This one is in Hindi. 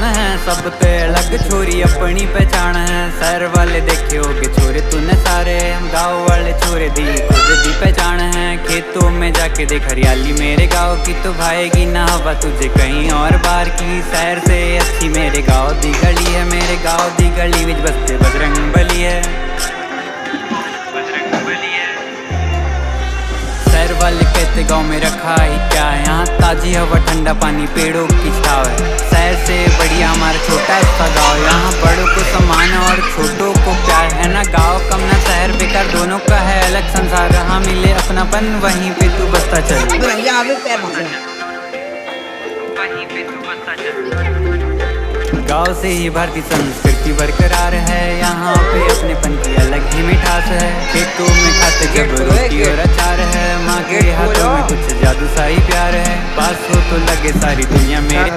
शान है, सब पे अलग छोरी अपनी पहचान है। शहर वाले देखे होगे छोरे तूने सारे, गाँव वाले छोरे दी खुद दी पहचान है। खेतों में जाके देख हरियाली मेरे गाँव की, तो भाएगी ना हवा तुझे कहीं और बार की। शहर से अच्छी मेरे गाँव दी गली है, मेरे गाँव दी गली विच बसते बजरंग बली है। शहर वाले कहते गाँव में रखा ही क्या है, यहाँ ताजी हवा ठंडा पानी पेड़ों की छाव है। शहर से बढ़िया हमारा छोटा सा गाँव, यहाँ बड़ों को सम्मान और छोटों को प्यार है ना। गाँव कम ना शहर बेकार, दोनों का है अलग संसार। हाँ मिले अपनापन वहीं पे तू बसता चल, वहीं पे तू बसता चल। गाँव से ही भारतीय संस्कृति बरकरार है, यहाँ पे अपनेपन की अलग ही मिठास है। खेतों में खाते जब रोटी और अचार है, माँ के हाथों में कुछ जादू सा ही प्यार है। पास हो तो लगे सारी दुनिया मेरे।